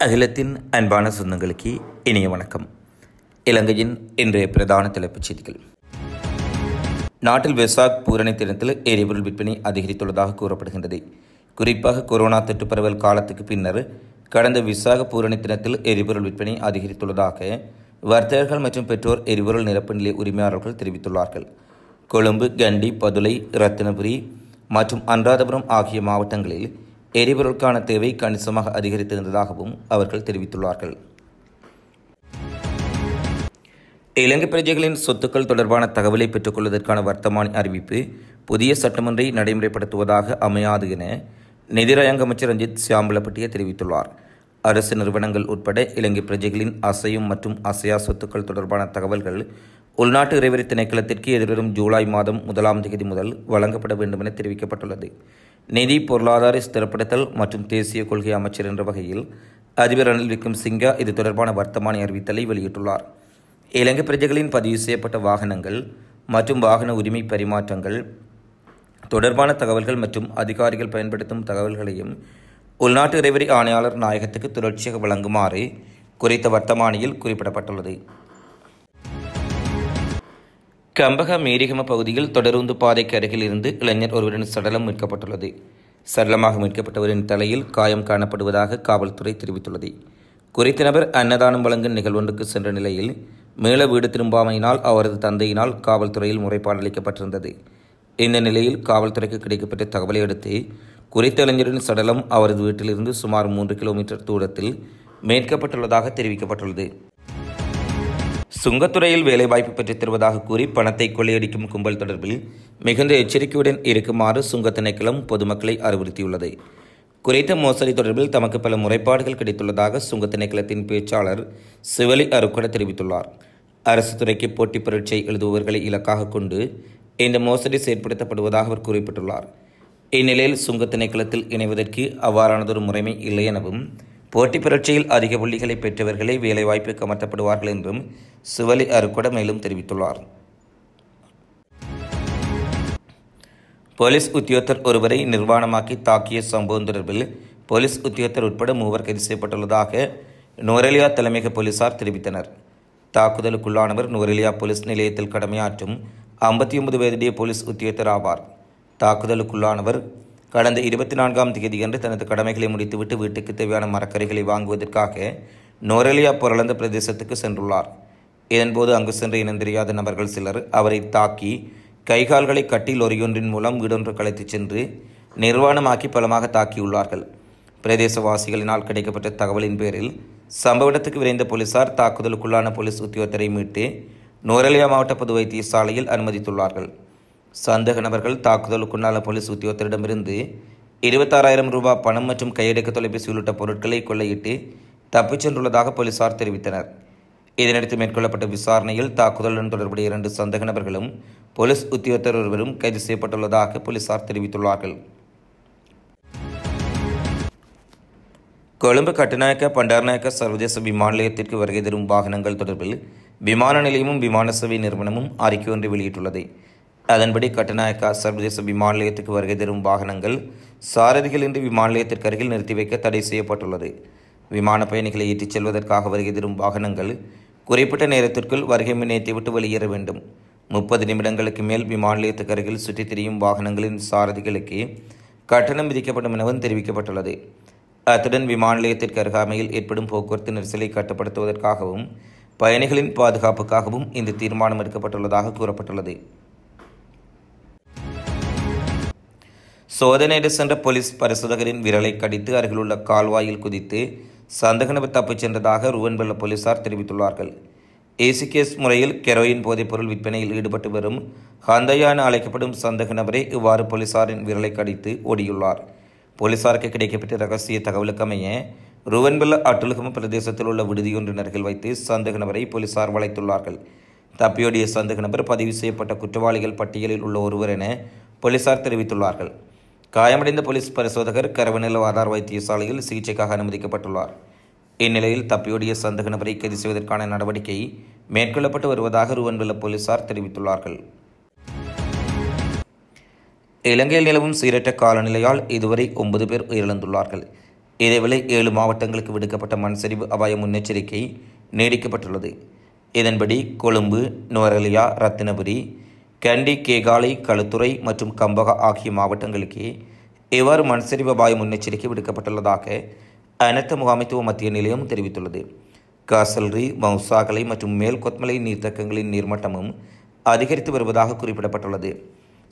அகிலத்தின் அன்பான சொந்தங்களுக்கு இனிய வணக்கம். இலங்கையின் இன்றைய பிரதான தலைப்புச் செய்திகள். நாட்டில் வெசாக் பூரணி தினத்தில் எரிபொருள் விற்பனை அதிகரித்துள்ளதாக கூறப்படுகின்றது. குறிப்பாக கொரோனா தொற்று பரவல் காலத்துக்கு பின்னர் கடந்த விசாக பூரணி தினத்தில் எரிபொருள் விற்பனை அதிகரித்துள்ளதாக வர்த்தகர்கள் மற்றும் பெற்றோர் எரிபொருள் நிரப்பு நிலைய உரிமையாளர்கள் தெரிவித்துள்ளார்கள். கொழும்பு, கண்டி, பதுளை, ரத்தினபுரி மற்றும் அனுராதபுரம் ஆகிய மாவட்டங்களில் எரிபொருளுக்கான தேவை கணிசமாக அதிகரித்திருந்ததாகவும் அவர்கள் தெரிவித்துள்ளார்கள். இலங்கை பிரஜைகளின் சொத்துக்கள் தொடர்பான தகவலை பெற்றுக் கொள்வதற்கான வர்த்தமானி அறிவிப்பு புதிய சட்டமொன்றை நடைமுறைப்படுத்துவதாக அமையாது என நிதிராயங்க அமைச்சர் ரஞ்சித் சியாம்பலப்பட்டிய தெரிவித்துள்ளார். அரசு நிறுவனங்கள் உட்பட இலங்கை பிரஜைகளின் அசையும் மற்றும் அசையா சொத்துக்கள் தொடர்பான தகவல்கள் உள்நாட்டு இறைவரி திணைக்களத்திற்கு எதிர்வரும் ஜூலை மாதம் 1ஆம் தேதி முதல் வழங்கப்பட வேண்டும் என தெரிவிக்கப்பட்டுள்ளது. நிதி, பொருளாதார ஸ்திரப்படுத்தல் மற்றும் தேசிய கொள்கை அமைச்சர் என்ற வகையில் அதிபர் ரணில் விக்ரமசிங்கே இது தொடர்பான வர்த்தமானி அறிவித்தலை வெளியிட்டுள்ளார். இலங்கை பிரஜைகளின் பதிவு செய்யப்பட்ட வாகனங்கள் மற்றும் வாகன உரிமை பரிமாற்றங்கள் தொடர்பான தகவல்கள் மற்றும் அதிகாரிகள் பயன்படுத்தும் தகவல்களையும் உள்நாட்டு இறைவரி ஆணையாளர் நாயகத்துக்கு தொடர்ச்சியாக வழங்குமாறு குறித்த வர்த்தமானியில் குறிப்பிடப்பட்டுள்ளது. கம்பக மேரிகம பகுதியில் தொடருந்து பாதைக்கு அருகில் இருந்து இளைஞர் ஒருவரின் சடலம் மீட்கப்பட்டுள்ளது. சடலமாக மீட்கப்பட்டவரின் தலையில் காயம் காணப்படுவதாக காவல்துறை தெரிவித்துள்ளது. குறித்த நபர் அன்னதானம் வழங்கும் நிகழ்வொன்றுக்கு சென்ற நிலையில் மீள வீடு திரும்பாமையினால் அவரது தந்தையினால் காவல்துறையில் முறைப்பாடு அளிக்கப்பட்டிருந்தது. இந்த நிலையில் காவல்துறைக்கு கிடைக்கப்பட்ட தகவலை அடுத்து குறித்த இளைஞரின் சடலம் அவரது வீட்டிலிருந்து சுமார் 3 கிலோமீட்டர் தூரத்தில் மீட்கப்பட்டுள்ளதாக தெரிவிக்கப்பட்டுள்ளது. சுங்கத்துறையில் வேலைவாய்ப்பு பெற்றுத் தருவதாக கூறி பணத்தை கொள்ளையடிக்கும் கும்பல் தொடர்பில் மிகுந்த எச்சரிக்கையுடன் இருக்குமாறு சுங்க திணைக்களம் பொதுமக்களை அறிவுறுத்தியுள்ளது. குறித்த மோசடி தொடர்பில் தமக்கு பல முறைப்பாடுகள் கிடைத்துள்ளதாக சுங்க திணைக்களத்தின் பேச்சாளர் சிவலி அருக்கொட தெரிவித்துள்ளார். அரசு துறைக்கு போட்டி பரீட்சை எழுதுபவர்களை இலக்காக கொண்டு இந்த மோசடி செயற்படுத்தப்படுவதாக அவர் குறிப்பிட்டுள்ளார். இந்நிலையில் சுங்க திணைக்களத்தில் இணைவதற்கு அவ்வாறானதொரு முறைமை இல்லை எனவும் போட்டி பரீட்சையில் அதிக புள்ளிகளை பெற்றவர்களே வேலைவாய்ப்புக்கு அமர்த்தப்படுவார்கள் என்றும் சிவலி அருக்கொட மேலும் தெரிவித்துள்ளார். போலீஸ் உத்தியோகத்தர் ஒருவரை நிர்வாணமாக்கி தாக்கிய சம்பவம் தொடர்பில் போலீஸ் உத்தியோகத்தர் உட்பட 3 கைது செய்யப்பட்டுள்ளதாக நுவரெலியா தலைமையக போலீசார் தெரிவித்தனர். தாக்குதலுக்குள்ளானவர் நுவரெலியா போலீஸ் நிலையத்தில் கடமையாற்றும் 59 வயதுடைய போலீஸ் உத்தியோகத்தர் ஆவார். தாக்குதலுக்குள்ளானவர் கடந்த 24ஆம் தேதியன்று தனது கடமைகளை முடித்துவிட்டு வீட்டுக்கு தேவையான மரக்கறிகளை வாங்குவதற்காக நுவரெலியா பொருளந்த பிரதேசத்துக்கு சென்றுள்ளார். இதன்போது அங்கு சென்று இனம் தெரியாத நபர்கள் சிலர் அவரை தாக்கி கைகால்களை கட்டி லொரியொன்றின் மூலம் வீடொன்று கலைத்துச் சென்று நிர்வாணமாக்கி பலமாக தாக்கியுள்ளார்கள். பிரதேசவாசிகளினால் கிடைக்கப்பட்ட தகவலின் பேரில் சம்பவ இடத்துக்கு விரைந்த போலீசார் தாக்குதலுக்குள்ளான போலீஸ் உத்தியோகத்தரை மீட்டு நுவரெலியா மாவட்ட பொது வைத்தியசாலையில் அனுமதித்துள்ளார்கள். சந்தேக நபர்கள் தாக்குதலுக்குள்ளான போலீஸ் உத்தியோகத்தரிடமிருந்து 26,000 ரூபாய் பணம் மற்றும் கையடக்க தொலைபேசி உள்ளிட்ட பொருட்களை கொள்ளையிட்டு தப்பிச் சென்றுள்ளதாக போலீசார் தெரிவித்தனர். இதனடுத்து மேற்கொள்ளப்பட்ட விசாரணையில் தாக்குதலுடன் தொடர்புடைய 2 சந்தேக நபர்களும் போலீஸ் உத்தியோகத்தர் ஒருவரும் கைது செய்யப்பட்டுள்ளதாக போலீசார் தெரிவித்துள்ளார்கள். கொழும்பு கட்டுநாயக்க பண்டாரநாயக்க சர்வதேச விமான நிலையத்திற்கு வருகை தரும் வாகனங்கள் தொடர்பில் விமான நிலையமும் விமான சேவை நிறுவனமும் அறிக்கை ஒன்றை வெளியிட்டுள்ளது. அதன்படி கட்டுநாயக்கா சர்வதேச விமான நிலையத்துக்கு வருகை தரும் வாகனங்கள் சாரதிகள் இன்றி விமான நிலையத்திற்கு அருகில் நிறுத்தி வைக்க தடை செய்யப்பட்டுள்ளது. விமான பயணிகளை ஏற்றிச் செல்வதற்காக வருகை தரும் வாகனங்கள் குறிப்பிட்ட நேரத்திற்குள் வருகை நிலையத்தை விட்டு வெளியேற வேண்டும். 30 நிமிடங்களுக்கு மேல் விமான நிலையத்துக்கு அருகில் சுற்றித் திரியும் வாகனங்களின் சாரதிகளுக்கு கட்டணம் விதிக்கப்படும் எனவும் தெரிவிக்கப்பட்டுள்ளது. அத்துடன் விமான நிலையத்திற்கு அருகாமையில் ஏற்படும் போக்குவரத்து நெரிசலை கட்டுப்படுத்துவதற்காகவும் பயணிகளின் பாதுகாப்புக்காகவும் இந்த தீர்மானம் எடுக்கப்பட்டுள்ளதாக கூறப்பட்டுள்ளது. சோதனையிட சென்ற போலீஸ் பரிசோதகரின் விரலை கடித்து அருகிலுள்ள கால்வாயில் குதித்து சந்தேக நபர் தப்பிச் சென்றதாக ருவன்பல்ல போலீசார் தெரிவித்துள்ளார்கள். ஏசிகேஸ் முறையில் கெரோயின் போதைப்பொருள் விற்பனையில் ஈடுபட்டு வரும் ஹந்தயா என அழைக்கப்படும் சந்தேக நபரே இவ்வாறு போலீசாரின் விரலை கடித்து ஓடியுள்ளார். போலீசாருக்கு கிடைக்கப்பட்ட ரகசிய தகவலுக்கு அமைய ருவன்பல்ல அட்டுலுகம பிரதேசத்தில் உள்ள விடுதியொன்றின் அருகில் வைத்து சந்தேக நபரை போலீசார் வளைத்துள்ளார்கள். தப்பியோடிய சந்தேக நபர் பதிவு செய்யப்பட்ட குற்றவாளிகள் பட்டியலில் உள்ள ஒருவர் என போலீசார் தெரிவித்துள்ளார்கள். காயமடைந்த போலீஸ் பரிசோதகர் கரவநில ஆதார் வைத்தியசாலையில் சிகிச்சைக்காக அனுமதிக்கப்பட்டுள்ளார். இந்நிலையில் தப்பியோடிய சந்தேக நபரை கைது செய்வதற்கான நடவடிக்கை மேற்கொள்ளப்பட்டு வருவதாக ருவன்பல்ல போலீசார் தெரிவித்துள்ளார்கள். இலங்கையில் நிலவும் சீரற்ற காலநிலையால் இதுவரை 9 பேர் உயிரிழந்துள்ளார்கள். இதேவேளை 7 மாவட்டங்களுக்கு விடுக்கப்பட்ட மண்சரிவு அபாய முன்னெச்சரிக்கை நீடிக்கப்பட்டுள்ளது. இதன்படி கொழும்பு, நுவரெலியா, ரத்தினபுரி, கண்டி, கேகாலை, களுத்துறை மற்றும் கம்பகா ஆகிய மாவட்டங்களுக்கு இவ்வாறு மண்சரிவு அபாய முன்னெச்சரிக்கை விடுக்கப்பட்டுள்ளதாக அனர்த்த முகாமைத்துவ மத்திய நிலையம் தெரிவித்துள்ளது. காசல்ரி, மவுசாகலை மற்றும் மேல் கொத்மலை நீர்த்தக்கங்களின் நீர்மட்டமும் அதிகரித்து வருவதாக குறிப்பிடப்பட்டுள்ளது.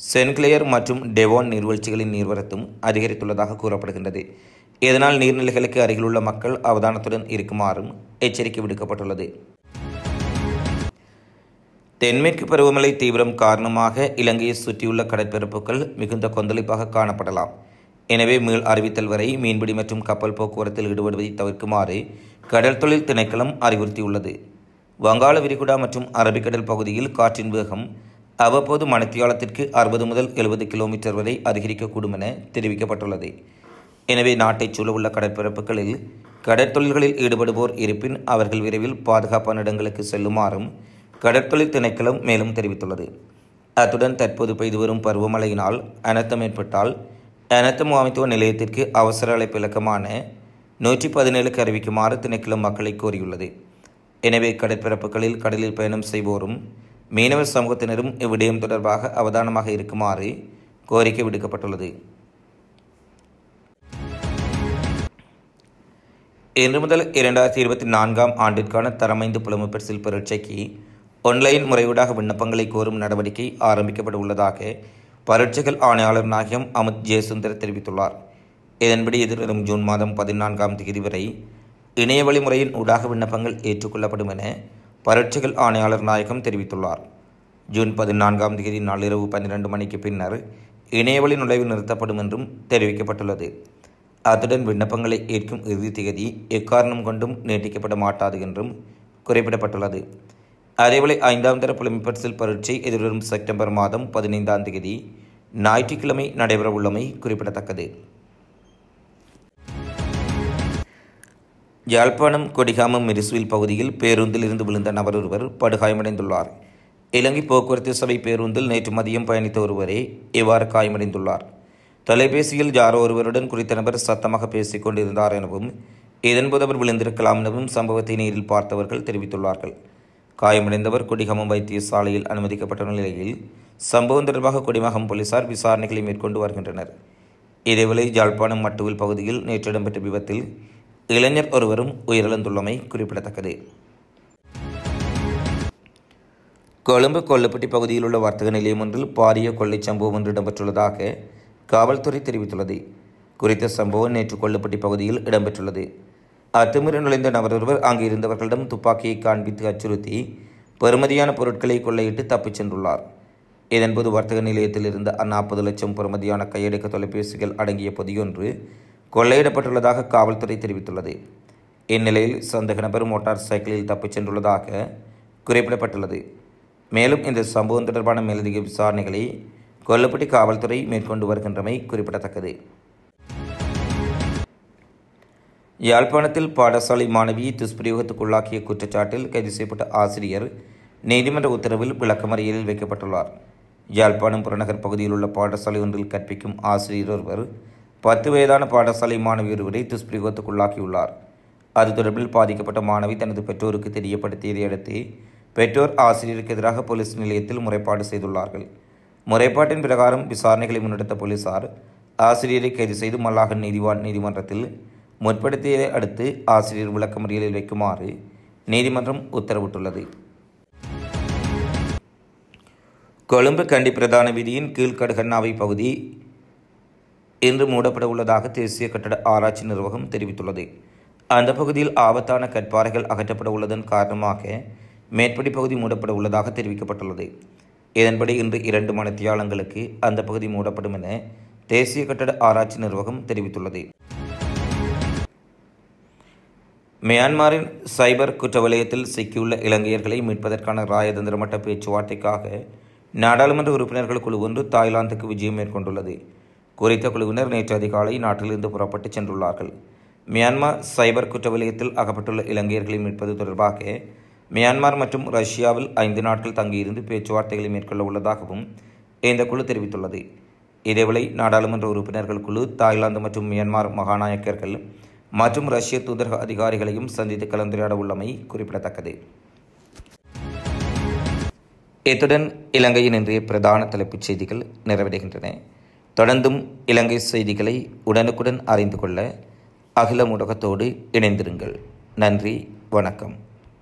சென்கிளேயர் மற்றும் டெவோன் நீர்வீழ்ச்சிகளின் நீர்வரத்தும் அதிகரித்துள்ளதாக கூறப்படுகின்றது. இதனால் நீர்நிலைகளுக்கு அருகிலுள்ள மக்கள் அவதானத்துடன் இருக்குமாறும் எச்சரிக்கை விடுக்கப்பட்டுள்ளது. தென்மேற்கு பருவமழை தீவிரம் காரணமாக இலங்கையை சுற்றியுள்ள கடற்பரப்புகள் மிகுந்த கொந்தளிப்பாக காணப்படலாம். எனவே மீள் அறிவித்தல் வரை மீன்பிடி மற்றும் கப்பல் போக்குவரத்தில் ஈடுபடுவதை தவிர்க்குமாறு கடல் தொழில் திணைக்களம் அறிவுறுத்தியுள்ளது. வங்காள விரிகுடா மற்றும் அரபிக்கடல் பகுதியில் காற்றின் வேகம் அவ்வப்போது மணித்தியாலத்திற்கு 60 முதல் 70 கிலோமீட்டர் வரை அதிகரிக்கக்கூடும் என தெரிவிக்கப்பட்டுள்ளது. எனவே நாட்டைச் சூழவுள்ள கடற்பரப்புகளில் கடற்தொழில்களில் ஈடுபடுவோர் இருப்பின் அவர்கள் விரைவில் பாதுகாப்பான இடங்களுக்கு செல்லுமாறும் கடற்தொழில் திணைக்களம் மேலும் தெரிவித்துள்ளது. அத்துடன் தற்போது பெய்து வரும் பருவமழையினால் அனர்த்தம் ஏற்பட்டால் அனர்த்த முகாமைத்துவ நிலையத்திற்கு அவசர அழைப்பு இலக்கமான 117க்கு அறிவிக்குமாறு திணைக்களம் மக்களை கோரியுள்ளது. எனவே கடற்பரப்புகளில் கடலில் பயணம் செய்வோரும் மீனவர் சமூகத்தினரும் இவ்விடயம் தொடர்பாக அவதானமாக இருக்குமாறு கோரிக்கை விடுக்கப்பட்டுள்ளது. இன்று முதல் 2024ஆம் ஆண்டிற்கான தரம் 5 புலமை பரிசில் பரீட்சைக்கு ஆன்லைன் முறையூடாக விண்ணப்பங்களை கோரும் நடவடிக்கை ஆரம்பிக்கப்பட உள்ளதாக பரீட்சைகள் ஆணையாளர் நாயகம் அமித் ஜெயசுந்தர் தெரிவித்துள்ளார். இதன்படி எதிர்வரும் ஜூன் மாதம் 14ஆம் தேதி வரை இணைய வழிமுறையின் ஊடாக விண்ணப்பங்கள் ஏற்றுக்கொள்ளப்படும் என பரீட்சைகள் ஆணையாளர் நாயகம் தெரிவித்துள்ளார். ஜூன் 14ஆம் தேதி நள்ளிரவு 12 மணிக்கு பின்னர் இணையவழி நுழைவு நிறுத்தப்படும் என்றும் தெரிவிக்கப்பட்டுள்ளது. அத்துடன் விண்ணப்பங்களை ஏற்கும் இறுதி தேதி எக்காரணம் கொண்டும் நீட்டிக்கப்பட மாட்டாது என்றும் குறிப்பிடப்பட்டுள்ளது. அதேவேளை 5ஆம் தர புலமை பரிசில் பரீட்சை எதிர்வரும் செப்டம்பர் மாதம் 15ஆம் தேதி ஞாயிற்றுக்கிழமை நடைபெறவுள்ளமை குறிப்பிடத்தக்கது. யாழ்ப்பாணம் கொடிகாமம் மிரிசுவில் பகுதியில் பேருந்தில் இருந்து விழுந்த நபர் ஒருவர் படுகாயமடைந்துள்ளார். இலங்கை போக்குவரத்து சபை பேருந்தில் நேற்று மதியம் பயணித்த ஒருவரே இவ்வாறு காயமடைந்துள்ளார். தொலைபேசியில் யாரோ ஒருவருடன் குறித்த நபர் சத்தமாக பேசிக் கொண்டிருந்தார் எனவும் இதன்போது அவர் விழுந்திருக்கலாம் எனவும் சம்பவத்தை நேரில் பார்த்தவர்கள் தெரிவித்துள்ளார்கள். காயமடைந்தவர் கொடிகாமம் வைத்தியசாலையில் அனுமதிக்கப்பட்ட நிலையில் சம்பவம் தொடர்பாக கொடிகாமம் போலீசார் விசாரணைகளை மேற்கொண்டு வருகின்றனர். இதேவேளை யாழ்ப்பாணம் மட்டுவில் பகுதியில் நேற்று இடம்பெற்ற விபத்தில் இளைஞர் ஒருவரும் உயிரிழந்துள்ளமை குறிப்பிடத்தக்கது. கொழும்பு கொல்லப்பட்டி பகுதியில் உள்ள வர்த்தக நிலையம் ஒன்றில் பாரிய கொள்ளை சம்பவம் ஒன்று இடம்பெற்றுள்ளதாக காவல்துறை தெரிவித்துள்ளது. குறித்த சம்பவம் நேற்று கொல்லப்பட்டி பகுதியில் இடம்பெற்றுள்ளது. அத்துமீறி நுழைந்த நபர் ஒருவர் அங்கு இருந்தவர்களிடம் துப்பாக்கியை காண்பித்து அச்சுறுத்தி பெறுமதியான பொருட்களை கொள்ளையிட்டு தப்பிச் சென்றுள்ளார். இதன்போது வர்த்தக நிலையத்தில் இருந்த 40 லட்சம் பெறுமதியான கையடக்க தொலைபேசிகள் அடங்கிய பொதியொன்று கொள்ளையிடப்பட்டுள்ளதாக காவல்துறை தெரிவித்துள்ளது. இந்நிலையில் சந்தேக நபர் மோட்டார் சைக்கிளில் தப்பிச் சென்றுள்ளதாக குறிப்பிடப்பட்டுள்ளது. மேலும் இந்த சம்பவம் தொடர்பான மேலதிக விசாரணைகளை கொல்லப்பட்டி காவல்துறை மேற்கொண்டு வருகின்றமை குறிப்பிடத்தக்கது. யாழ்ப்பாணத்தில் பாடசாலை மாணவியை துஷ்பிரயோகத்துக்குள்ளாக்கிய குற்றச்சாட்டில் கைது செய்யப்பட்ட ஆசிரியர் நீதிமன்ற உத்தரவில் விளக்கமறியலில் வைக்கப்பட்டுள்ளார். யாழ்ப்பாணம் புறநகர் பகுதியில் உள்ள பாடசாலை ஒன்றில் கற்பிக்கும் ஆசிரியர் ஒருவர் 10 வயதான பாடசாலை மாணவி ஒருவரை துஷ்பிரயோகத்துக்குள்ளாக்கியுள்ளார். அது தொடர்பில் பாதிக்கப்பட்ட மாணவி தனது பெற்றோருக்கு தெரியப்படுத்தியதை அடுத்து பெற்றோர் ஆசிரியருக்கு எதிராக போலீஸ் நிலையத்தில் முறைப்பாடு செய்துள்ளார்கள். முறைப்பாட்டின் பிரகாரம் விசாரணைகளை முன்னெடுத்த போலீசார் ஆசிரியரை கைது செய்து மல்லாகன் நீதிவான் நீதிமன்றத்தில் முற்படுத்தியதை அடுத்து ஆசிரியர் விளக்கமறியலில் வைக்குமாறு நீதிமன்றம் உத்தரவிட்டுள்ளது. கொழும்பு கண்டி பிரதான வீதியின் கீழ்கடுகண்ணாவை பகுதி இன்று மூடப்பட உள்ளதாக தேசிய கட்டட ஆராய்ச்சி நிர்வாகம் தெரிவித்துள்ளது. அந்த பகுதியில் ஆபத்தான கற்பாறைகள் அகற்றப்பட உள்ளதன் காரணமாக மேற்படி பகுதி மூடப்பட உள்ளதாக தெரிவிக்கப்பட்டுள்ளது. இதன்படி இன்று 2 மணித்தியாலங்களுக்கு அந்த பகுதி மூடப்படும் என தேசிய கட்டட ஆராய்ச்சி நிர்வாகம் தெரிவித்துள்ளது. மியான்மரின் சைபர் குற்ற வலயத்தில் சிக்கியுள்ள இலங்கையர்களை மீட்பதற்கான ராயதந்திர மட்ட பேச்சுவார்த்தைக்காக நாடாளுமன்ற உறுப்பினர்கள் குழு ஒன்று தாய்லாந்துக்கு விஜயம் மேற்கொண்டுள்ளது. குறித்த குழுவினர் நேற்று அதிகாலை நாட்டிலிருந்து புறப்பட்டு சென்றுள்ளார்கள். மியான்மர் சைபர் குற்ற வலயத்தில் அகப்பட்டுள்ள இலங்கையர்களை மீட்பது தொடர்பாக மியான்மர் மற்றும் ரஷ்யாவில் 5 நாட்கள் தங்கியிருந்து பேச்சுவார்த்தைகளை மேற்கொள்ள உள்ளதாகவும் இந்த குழு தெரிவித்துள்ளது. இதேவேளை நாடாளுமன்ற உறுப்பினர்கள் குழு தாய்லாந்து மற்றும் மியான்மர் மகாநாயக்கர்கள் மற்றும் ரஷ்ய தூதரக அதிகாரிகளையும் சந்தித்து கலந்துரையாட உள்ளமை குறிப்பிடத்தக்கது. இத்துடன் இலங்கையின் இன்றைய பிரதான தலைப்புச் செய்திகள் நிறைவடைகின்றன. தொடர்ந்தும் இலங்கை செய்திகளை உடனுக்குடன் அறிந்து கொள்ள அகில ஊடகத்தோடு இணைந்திருங்கள். நன்றி, வணக்கம்.